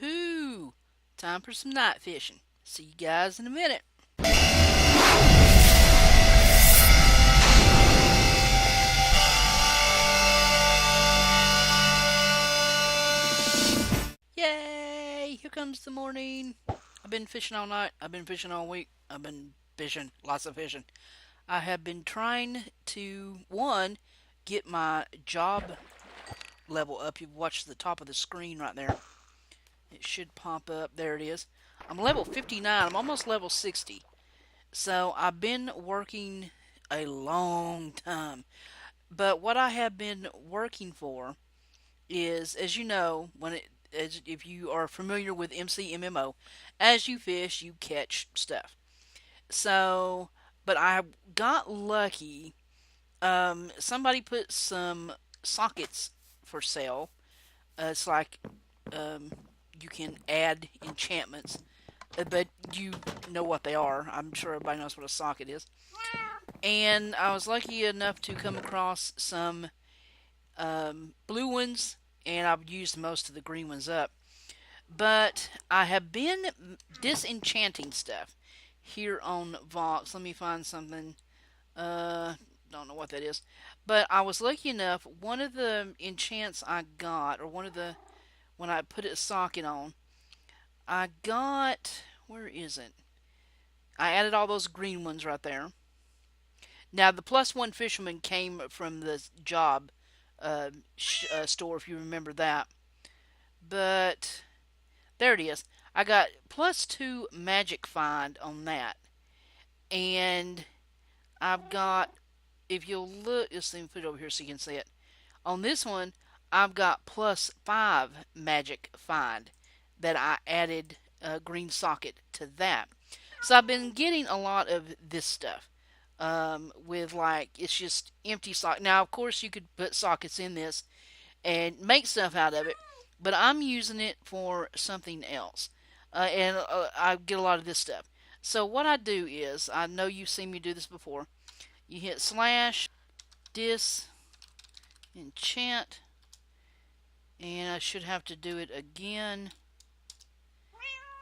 Woohoo! Time for some night fishing. See you guys in a minute. Yay! Here comes the morning. I've been fishing all night. I've been fishing all week. I've been fishing, lots of fishing. I have been trying to, one, get my job level up. You've watched the top of the screen right there. It should pop up. There it is. I'm level 59. I'm almost level 60. So I've been working a long time. But what I have been working for is, as you know, if you are familiar with MCMMO, as you fish, you catch stuff. So, but I got lucky. Somebody put some sockets for sale. It's like um, you can add enchantments, but you know what they are. I'm sure everybody knows what a socket is. And I was lucky enough to come across some blue ones, and I've used most of the green ones up. But I have been disenchanting stuff here on Vox. Let me find something. Don't know what that is. But I was lucky enough, one of the enchants I got, or one of the, when I put a socket on, I got, where is it? I added all those green ones right there. Now, the plus one fisherman came from the job store, if you remember that. But there it is. I got plus two magic find on that. And I've got, if you'll look, let's see, put it over here so you can see it. On this one, I've got plus five magic find that I added a green socket to that. So I've been getting a lot of this stuff. With like, it's just empty socket. Now, of course, you could put sockets in this and make stuff out of it, but I'm using it for something else. And I get a lot of this stuff. So what I do is, I know you've seen me do this before. You hit slash dis enchant, and I should have to do it again.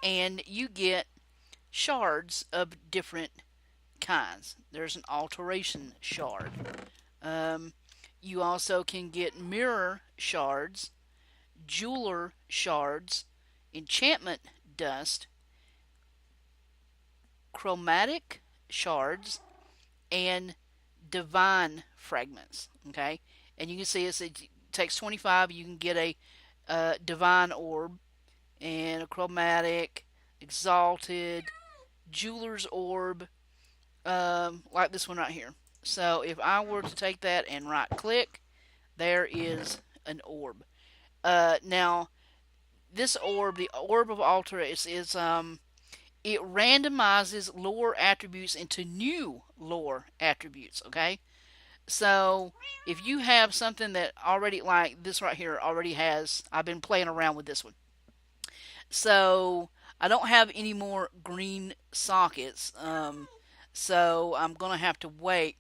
And you get shards of different kinds. There's an alteration shard. You also can get mirror shards, jeweler shards, enchantment dust, chromatic shards, and divine fragments. Okay, and you can see it takes 25. You can get a divine orb and a chromatic, exalted, jeweler's orb, like this one right here. So if I were to take that and right click, there is an orb. Now this orb, the orb of altar, it randomizes lore attributes into new lore attributes. Okay, so if you have something that already, like this right here, already has, I've been playing around with this one. So I don't have any more green sockets. So I'm gonna have to wait.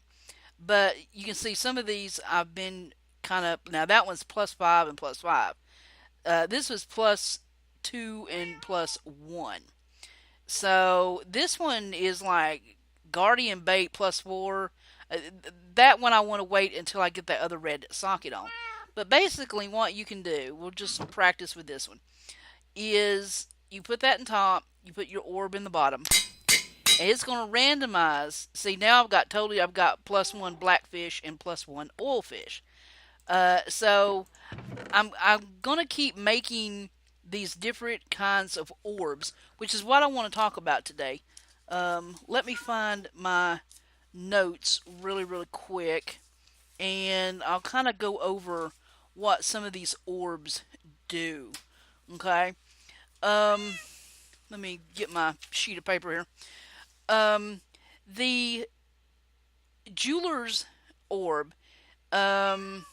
But you can see some of these I've been kind of, now that one's plus five and plus five. This was plus two and plus one. So this one is like Guardian Bait plus four. That one I want to wait until I get that other red socket on. But basically, what you can do, we'll just practice with this one, is you put that in top, you put your orb in the bottom, and it's going to randomize. See, now I've got plus one blackfish and plus one oilfish. So I'm gonna keep making these different kinds of orbs, which is what I want to talk about today. Let me find my notes really quick, and I'll kind of go over what some of these orbs do. Okay. Um, Let me get my sheet of paper here. The jeweler's orb. Um,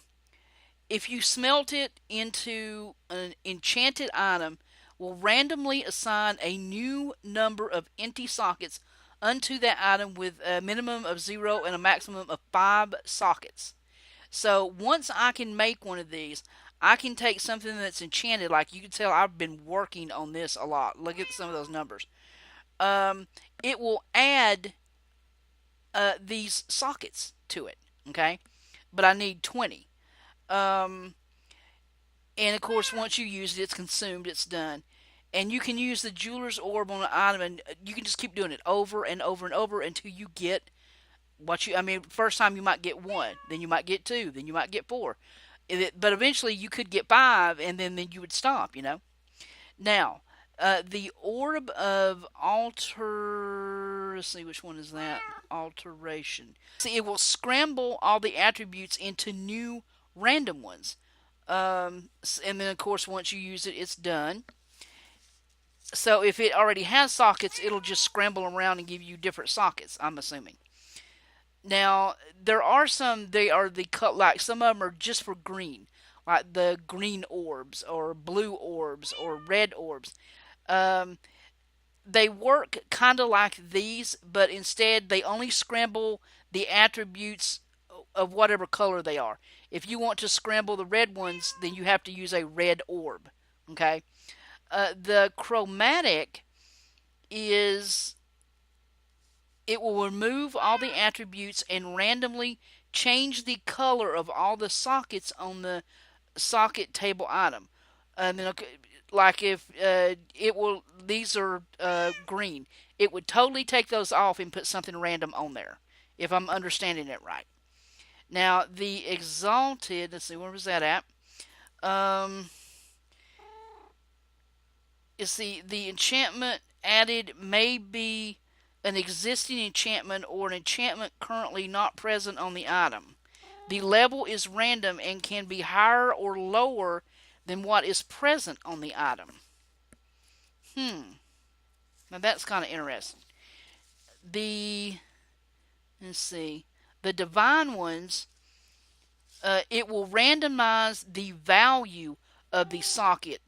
If you smelt it into an enchanted item, will randomly assign a new number of empty sockets unto that item with a minimum of 0 and a maximum of 5 sockets. So once I can make one of these, I can take something that's enchanted, like you can tell I've been working on this a lot. Look at some of those numbers. Um, it will add these sockets to it, okay? But I need 20. Um, and of course, once you use it, it's consumed, it's done. And you can use the jeweler's orb on an item, and you can just keep doing it over and over and over until you get what you. I mean, first time you might get one, then you might get two, then you might get four. But eventually you could get five, and then you would stop, you know? Now, the orb of alter. Let's see, which one is that? Alteration. See, it will scramble all the attributes into new random ones. And then, of course, once you use it, it's done. So if it already has sockets, it'll just scramble around and give you different sockets, I'm assuming. Now, there are some, they are the cut, like some of them are just for green, like the green orbs or blue orbs or red orbs. Um, they work kind of like these, but instead they only scramble the attributes of whatever color they are. If you want to scramble the red ones, then you have to use a red orb. Okay? The chromatic is it will remove all the attributes and randomly change the color of all the sockets on the socket table item. And then, okay, like if it will, these are green. It would totally take those off and put something random on there, if I'm understanding it right. Now the exalted. Let's see, where was that at? Um, is the enchantment added may be an existing enchantment or an enchantment currently not present on the item. The level is random and can be higher or lower than what is present on the item. Now that's kind of interesting. The let's see, the divine ones, it will randomize the value of the socket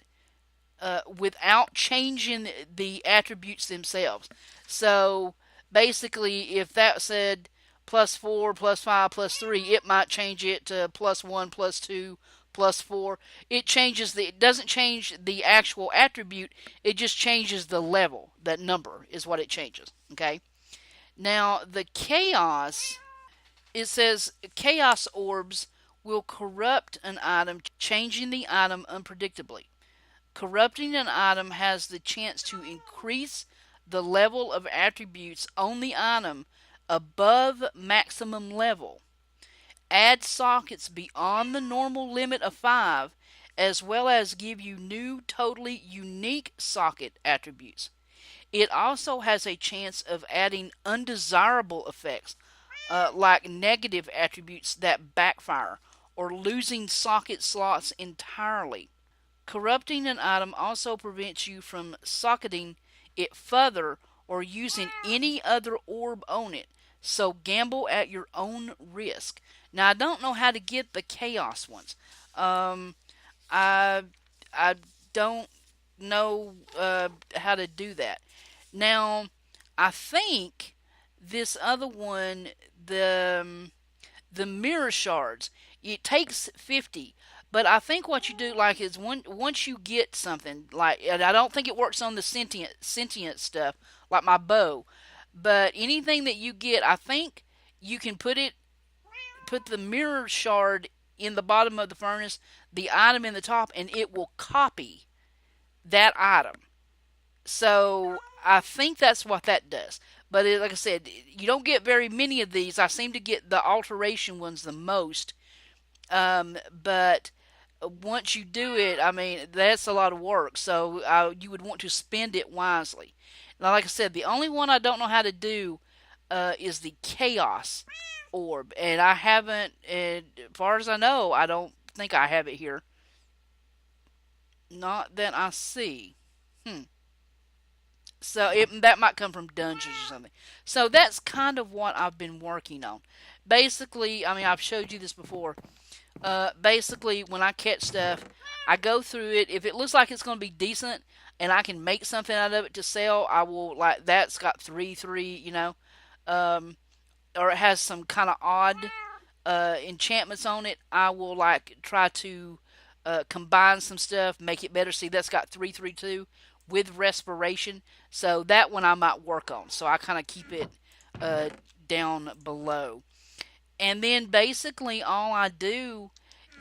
without changing the attributes themselves. So basically, if that said +4, +5, +3, it might change it to +1, +2, +4. It changes the. It doesn't change the actual attribute. It just changes the level. That number is what it changes. Okay. Now the chaos. It says chaos orbs will corrupt an item, changing the item unpredictably. Corrupting an item has the chance to increase the level of attributes on the item above maximum level. Add sockets beyond the normal limit of 5, as well as give you new, totally unique socket attributes. It also has a chance of adding undesirable effects, like negative attributes that backfire, or losing socket slots entirely. Corrupting an item also prevents you from socketing it further or using any other orb on it, so gamble at your own risk. Now, I don't know how to get the chaos ones. Um, I I don't know how to do that. Now, I think this other one, the mirror shards, it takes 50. But I think what you do, like, is once you get something, like, and I don't think it works on the sentient stuff, like my bow. But anything that you get, I think you can put the mirror shard in the bottom of the furnace, the item in the top, and it will copy that item. So I think that's what that does. But like I said, you don't get very many of these. I seem to get the alteration ones the most. But once you do it, I mean, that's a lot of work. So you would want to spend it wisely. Now, like I said, the only one I don't know how to do is the Chaos Orb. And I haven't, as far as I know, I don't think I have it here. Not that I see. Hmm. So that might come from dungeons or something. So that's kind of what I've been working on. Basically, I mean, I've showed you this before. Basically, when I catch stuff, I go through it. If it looks like it's going to be decent and I can make something out of it to sell, I will, like, that's got 3, um, or it has some kind of odd enchantments on it. I will, like, try to combine some stuff, make it better. See, that's got 332 with respiration. So that one I might work on. So I kind of keep it uh, down below. And then basically all I do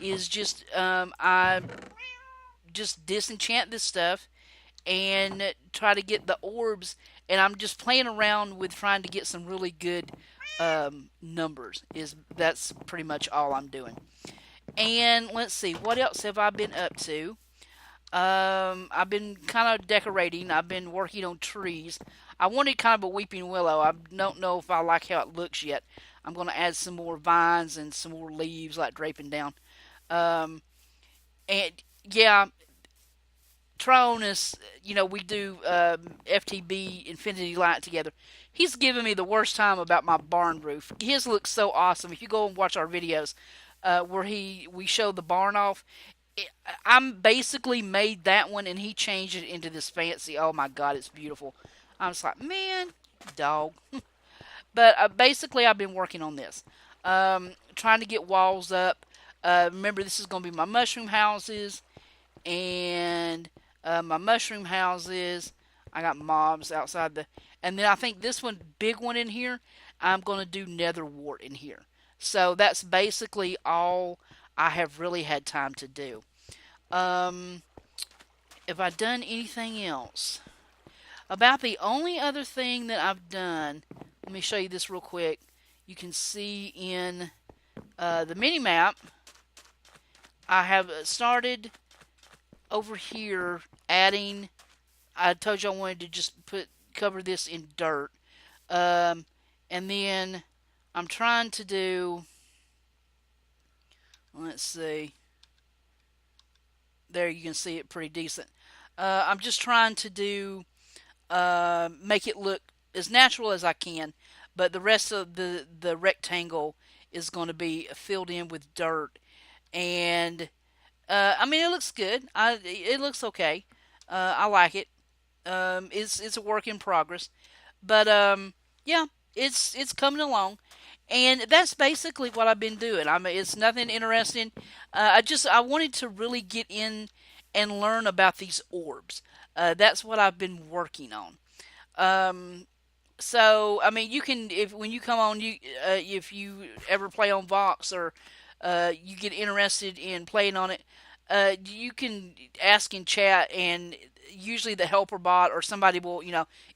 is I just disenchant this stuff and try to get the orbs. And I'm just playing around with trying to get some really good numbers. That's pretty much all I'm doing. And let's see, what else have I been up to? I've been kind of decorating. I've been working on trees. I wanted kind of a weeping willow. I don't know if I like how it looks yet. I'm going to add some more vines and some more leaves like draping down. Um, and yeah, Tronus, we do FTB Infinity Light together. He's giving me the worst time about my barn roof. His looks so awesome. If you go and watch our videos where we show the barn off, I'm basically made that one, and he changed it into this fancy. Oh my God, it's beautiful. I'm just like, man, dog. But basically, I've been working on this, trying to get walls up. Remember, this is going to be my mushroom houses, and my mushroom houses. I got mobs outside and then I think this one, big one in here, I'm going to do nether wart in here. So that's basically all I have really had time to do. Um, have I done anything else? About the only other thing that I've done, let me show you this real quick. You can see in the mini map, I have started over here adding. I told you I wanted to just cover this in dirt, and then I'm trying to do. Let's see. There you can see it pretty decent. I'm just trying to do make it look as natural as I can, but the rest of the rectangle is going to be filled in with dirt, and I mean it looks good. It looks okay. I like it. It's a work in progress, but yeah, it's coming along. And that's basically what I've been doing. I mean, it's nothing interesting. I wanted to really get in and learn about these orbs. That's what I've been working on. Um, so I mean, you can if when you come on, if you ever play on Vox or you get interested in playing on it, you can ask in chat, and usually the helper bot or somebody will,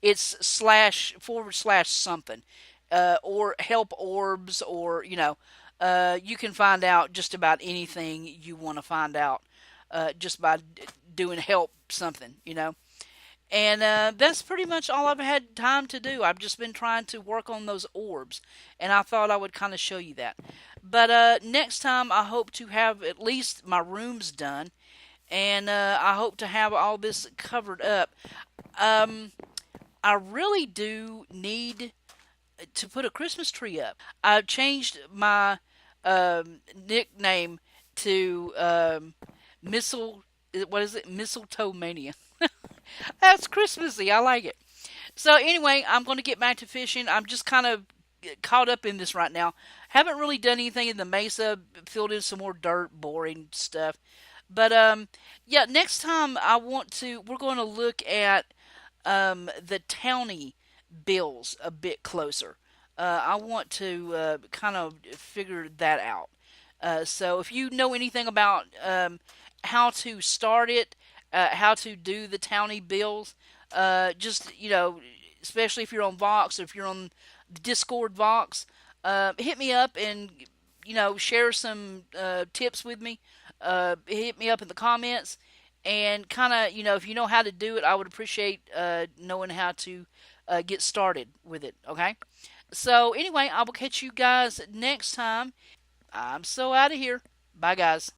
it's slash forward slash something, or help orbs, or you can find out just about anything you want to find out just by doing help something. And that's pretty much all I've had time to do. I've just been trying to work on those orbs, and I thought I would kind of show you that. But next time, I hope to have at least my rooms done, and I hope to have all this covered up. Um, I really do need to put a Christmas tree up. I've changed my nickname to What is it? Mntdewmania. That's Christmassy. I like it. So anyway, I'm going to get back to fishing. I'm just kind of caught up in this right now. Haven't really done anything in the mesa. Filled in some more dirt, boring stuff. But yeah, next time we're going to look at the towny bills a bit closer. I want to kind of figure that out. So if you know anything about how to start it, how to do the towny bills, just, especially if you're on Vox or if you're on Discord Vox, hit me up and, share some tips with me. Hit me up in the comments and kind of, if you know how to do it, I would appreciate knowing how to get started with it, okay? So anyway, I will catch you guys next time. I'm so out of here. Bye, guys.